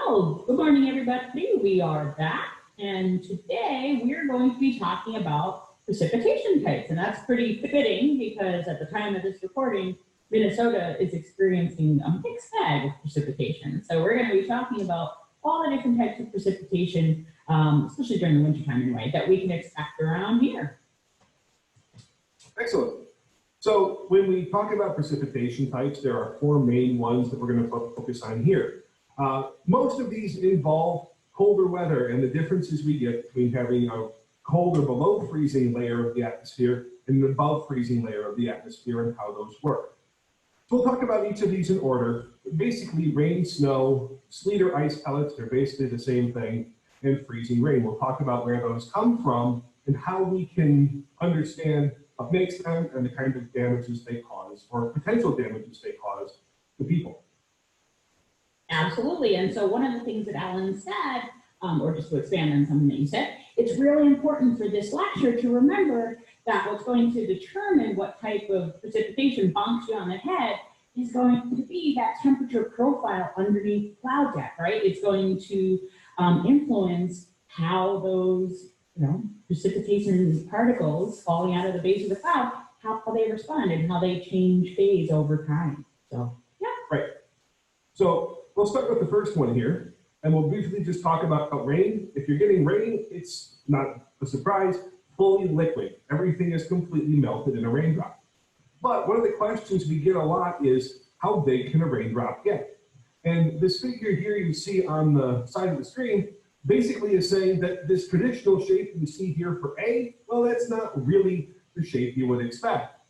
Well, good morning, everybody. We are back, and today we're going to be talking about precipitation types, and that's pretty fitting because at the time of this recording, Minnesota is experiencing a mixed bag of precipitation. So we're going to be talking about all the different types of precipitation, especially during the wintertime anyway, that we can expect around here. Excellent. So when we talk about precipitation types, there are four main ones that we're going to focus on here. Most of these involve colder weather and the differences we get between having a cold or below freezing layer of the atmosphere and an above freezing layer of the atmosphere and how those work. So we'll talk about each of these in order. Basically, rain, snow, sleet or ice pellets, they're basically the same thing, and freezing rain. We'll talk about where those come from and how we can understand what makes them and the kind of damages they cause or potential damages they cause to people. Absolutely. And so one of the things that Alan said, or just to expand on something that you said, it's really important for this lecture to remember that what's going to determine what type of precipitation bonks you on the head is going to be that temperature profile underneath the cloud deck, right? It's going to influence how those precipitation particles falling out of the base of the cloud, how they respond and how they change phase over time. So, yeah. Right. So we'll start with the first one here, and we'll briefly just talk about rain. If you're getting rain, it's not a surprise, fully liquid. Everything is completely melted in a raindrop. But one of the questions we get a lot is, how big can a raindrop get? And this figure here you see on the side of the screen basically is saying that this traditional shape you see here for A, well, that's not really the shape you would expect.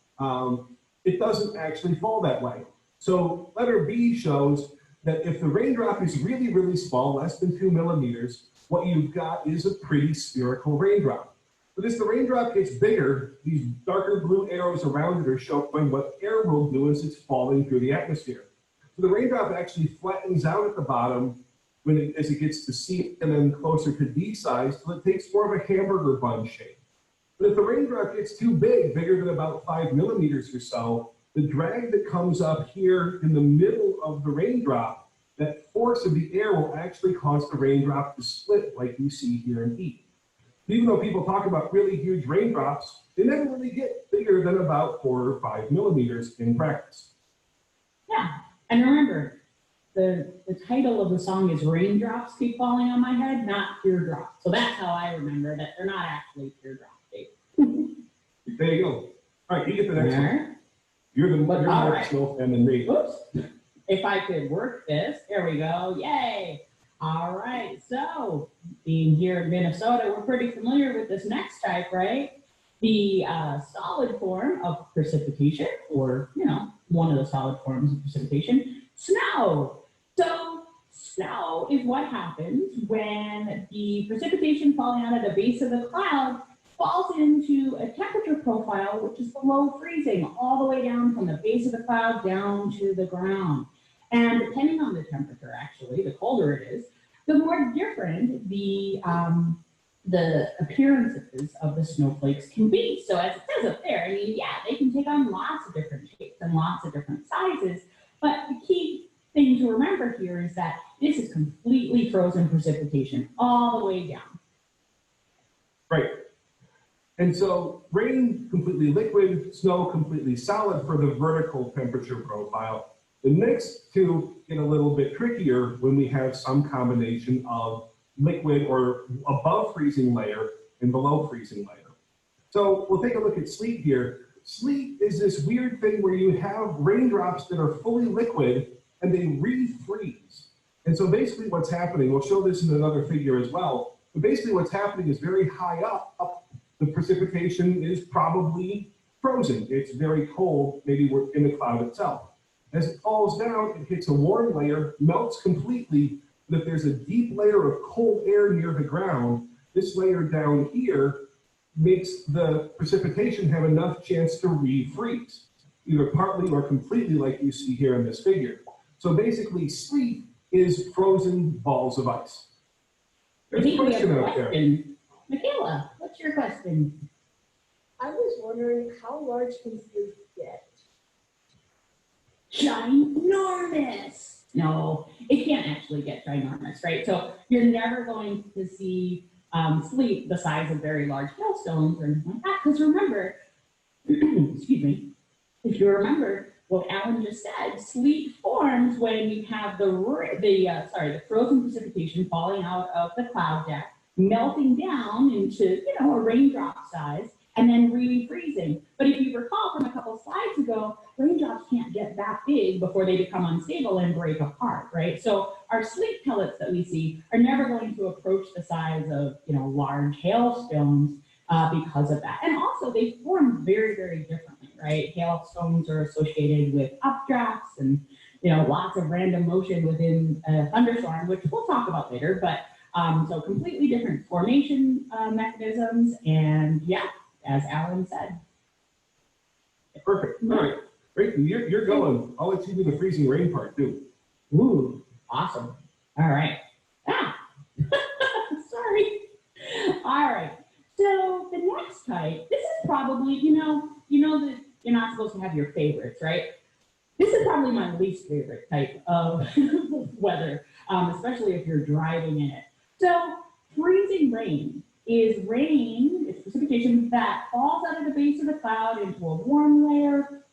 It doesn't actually fall that way. So letter B shows that if the raindrop is really, really small, less than 2 millimeters, what you've got is a pretty spherical raindrop. But as the raindrop gets bigger, these darker blue arrows around it are showing what air will do as it's falling through the atmosphere. So the raindrop actually flattens out at the bottom as it gets to C and then closer to D size, till it takes more of a hamburger bun shape. But if the raindrop gets too big, bigger than about 5 millimeters or so, the drag that comes up here in the middle of the raindrop, that force of the air will actually cause the raindrop to split like you see here in E. Even though people talk about really huge raindrops, they never really get bigger than about 4 or 5 millimeters in practice. Yeah, and remember, the title of the song is Raindrops Keep Falling on My Head, not Teardrops. So that's how I remember that they're not actually teardrops. There you go. All right, you get the next one. You're the more snow fan than me. Oops. If I could work this, there we go. Yay. All right. So being here in Minnesota, we're pretty familiar with this next type, right? The solid form of precipitation, or, one of the solid forms of precipitation, snow. So snow is what happens when the precipitation falling out of the base of the cloud falls into a temperature profile which is below freezing, all the way down from the base of the cloud down to the ground. And depending on the temperature, actually, the colder it is, the more different the appearances of the snowflakes can be. So as it says up there, they can take on lots of different shapes and lots of different sizes. But the key thing to remember here is that this is completely frozen precipitation all the way down. Right. And so rain completely liquid, snow completely solid for the vertical temperature profile. The next two get a little bit trickier when we have some combination of liquid or above freezing layer and below freezing layer. So we'll take a look at sleet here. Sleet is this weird thing where you have raindrops that are fully liquid and they refreeze. And so basically what's happening, we'll show this in another figure as well, but basically what's happening is very high up, the precipitation is probably frozen. It's very cold, maybe we're in the cloud itself. As it falls down, it hits a warm layer, melts completely, but if there's a deep layer of cold air near the ground, this layer down here makes the precipitation have enough chance to refreeze, either partly or completely like you see here in this figure. So basically, sleet is frozen balls of ice. There's a question out there. Michaela, what's your question? I was wondering, how large can sleet get? ginormous. No, it can't actually get ginormous, right? So you're never going to see sleet the size of very large hailstones or anything like that. Because remember, excuse me, if you remember what Alan just said, sleet forms when you have the frozen precipitation falling out of the cloud deck, melting down into a raindrop size, and then refreezing. But if you recall from a couple slides ago, raindrops can't get that big before they become unstable and break apart, right? So our sleet pellets that we see are never going to approach the size of large hailstones because of that. And also they form very, very differently, right? Hailstones are associated with updrafts and lots of random motion within a thunderstorm, which we'll talk about later. But so completely different formation mechanisms, and yeah, as Alan said. Perfect. All right. Great. You're going. I'll let you do the freezing rain part too. Ooh, awesome. All right. Ah, sorry. All right. So the next type, this is probably, you know that you're not supposed to have your favorites, right? This is probably my least favorite type of weather, especially if you're driving in it. So freezing rain is rain, it's precipitation that falls out of the base of the cloud into a warm layer.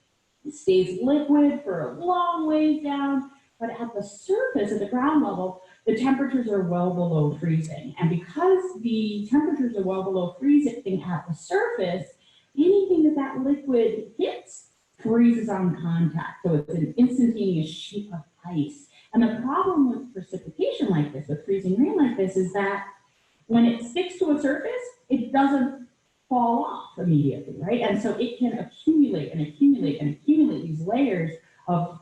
It stays liquid for a long ways down, but at the surface, at the ground level, the temperatures are well below freezing. And because the temperatures are well below freezing at the surface, anything that liquid hits freezes on contact. So it's an instantaneous sheet of ice. And the problem with precipitation like this, with freezing rain like this, is that when it sticks to a surface, it doesn't fall off immediately, right? And so it can accumulate and accumulate and accumulate these layers of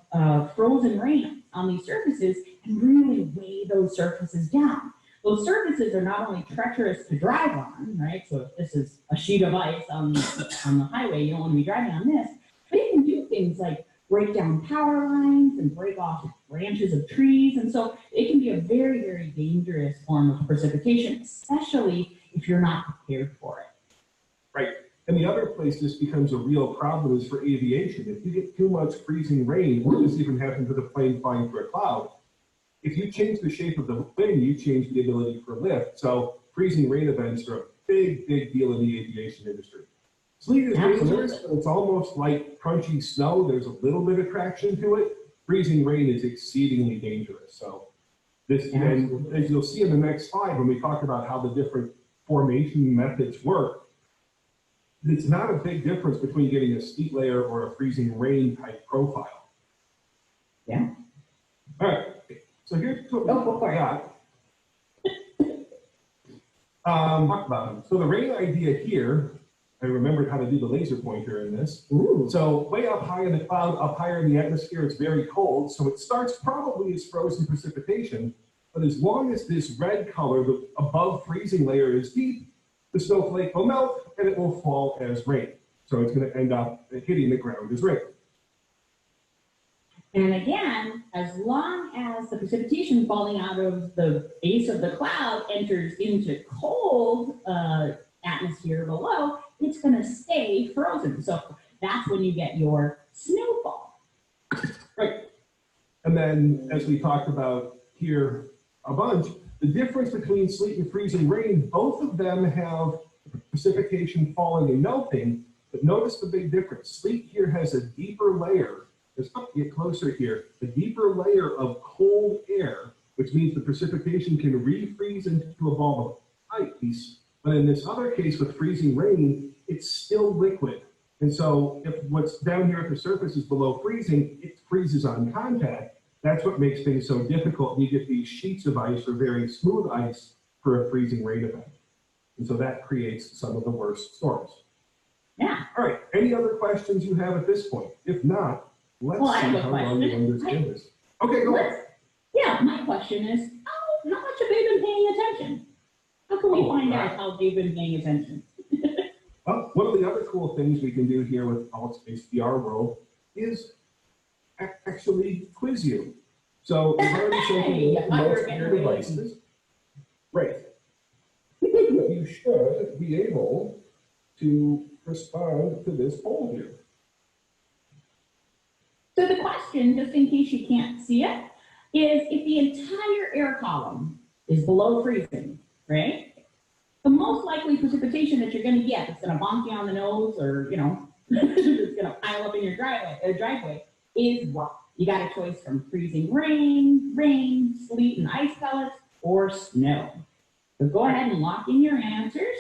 frozen rain on these surfaces and really weigh those surfaces down. Those surfaces are not only treacherous to drive on, right? So if this is a sheet of ice on the highway, you don't want to be driving on this, but it can do things like break down power lines and break off branches of trees. And so it can be a very, very dangerous form of precipitation, especially if you're not prepared for it. Right. And the other place this becomes a real problem is for aviation. If you get too much freezing rain, or this even happens with a plane flying through a cloud, if you change the shape of the wing, you change the ability for lift. So freezing rain events are a big, big deal in the aviation industry. Sleet is dangerous, but it's almost like crunchy snow. There's a little bit of traction to it. Freezing rain is exceedingly dangerous. So this, and as you'll see in the next slide, when we talk about how the different formation methods work, it's not a big difference between getting a sleet layer or a freezing rain type profile. Yeah. All right. So here's what we got. Talk about them. So the rain idea here, I remembered how to do the laser pointer in this. Ooh. So way up high in the cloud, up higher in the atmosphere, it's very cold. So it starts probably as frozen precipitation, but as long as this red color, the above freezing layer is deep, the snowflake will melt and it will fall as rain. So it's going to end up hitting the ground as rain. And again, as long as the precipitation falling out of the base of the cloud enters into cold atmosphere below, it's going to stay frozen. So that's when you get your snowfall. Right. And then, as we talked about here a bunch, the difference between sleet and freezing rain, both of them have precipitation falling and melting, but notice the big difference. Sleet here has a deeper layer. Let's get closer here. A deeper layer of cold air, which means the precipitation can refreeze into a ball of ice. But in this other case with freezing rain, it's still liquid. And so if what's down here at the surface is below freezing, it freezes on contact. That's what makes things so difficult. You get these sheets of ice or very smooth ice for a freezing rain event. And so that creates some of the worst storms. Yeah. All right. Any other questions you have at this point? If not, let's see how long you understand this. Okay, go ahead. Yeah, my question is, how much have they been paying attention? How can we find out how they've been paying attention? Well, one of the other cool things we can do here with ASVR World is actually quiz you. So we've already shown most of your devices. Right. You should be able to respond to this poll here. So the question, just in case you can't see it, is if the entire air column is below freezing, right? The most likely precipitation that you're going to get that's going to bonk you on the nose, or it's going to pile up in your driveway is what? You got a choice from freezing rain, sleet and ice pellets, or snow. So go ahead and lock in your answers.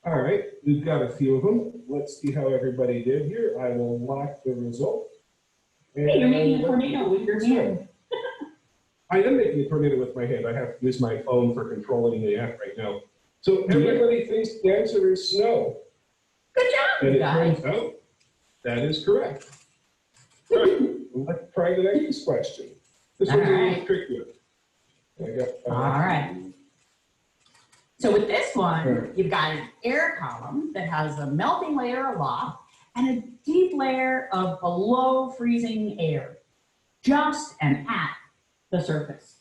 All right, we've got a few of them. Let's see how everybody did here. I will lock the result. Hey, you're making a tornado with your hand. I am making a tornado with my hand. I have to use my phone for controlling the app right now. So everybody thinks the answer is snow. Good job, and it guys. turns out that is correct. All right, let's try the next question. This one's a little trickier. All right. So with this one, you've got an air column that has a melting layer aloft and a deep layer of below freezing air, just and at the surface.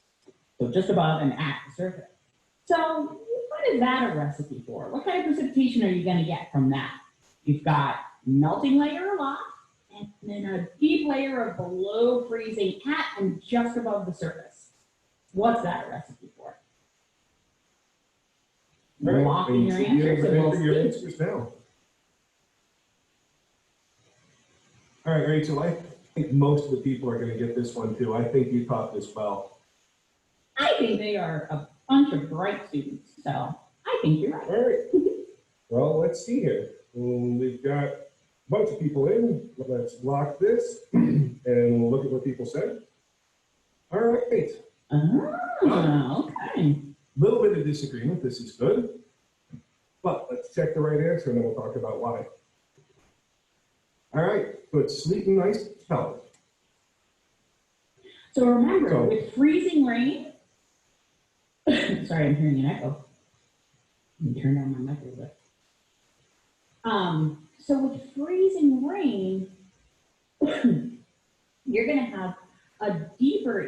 So just above and at the surface. So what is that a recipe for? What kind of precipitation are you going to get from that? You've got melting layer aloft and then a deep layer of below freezing at and just above the surface. What's that a recipe for? Right. Lock in your answers and we'll your see. answers now. All right, Rachel, I think most of the people are going to get this one too. I think you taught this well. I think they are a bunch of bright students, so I think you're right. All right. Well, let's see here. We've got a bunch of people in. Let's lock this and we'll look at what people said. All right. Oh, okay. Little bit of disagreement. This is good. But let's check the right answer and then we'll talk about why. All right. So it's sleet and ice pellet. So remember, with freezing rain, sorry, I'm hearing an echo. Let me turn down my mic a little bit. So with freezing rain, you're going to have a deeper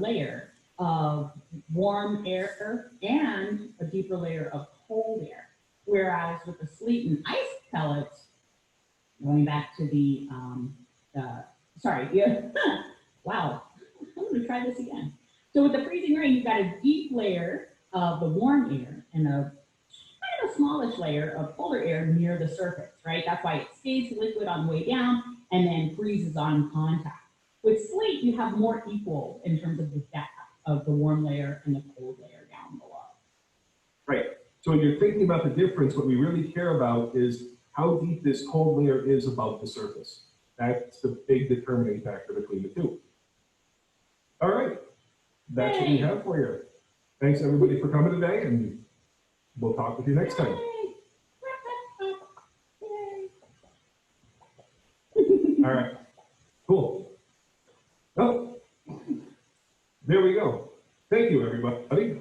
layer of warm air and a deeper layer of cold air. Whereas with the sleet and ice pellets, going back to the, wow, I'm going to try this again. So with the freezing rain, you've got a deep layer of the warm air and a kind of smallish layer of colder air near the surface, right? That's why it stays liquid on the way down and then freezes on contact. With sleet, you have more equal in terms of the depth of the warm layer and the cold layer down below. Right. So when you're thinking about the difference, what we really care about is how deep this cold layer is above the surface. That's the big determining factor between the two. All right. That's what we have for you. Thanks everybody for coming today, and we'll talk with you next time. All right. Cool. Oh, there we go. Thank you, everybody.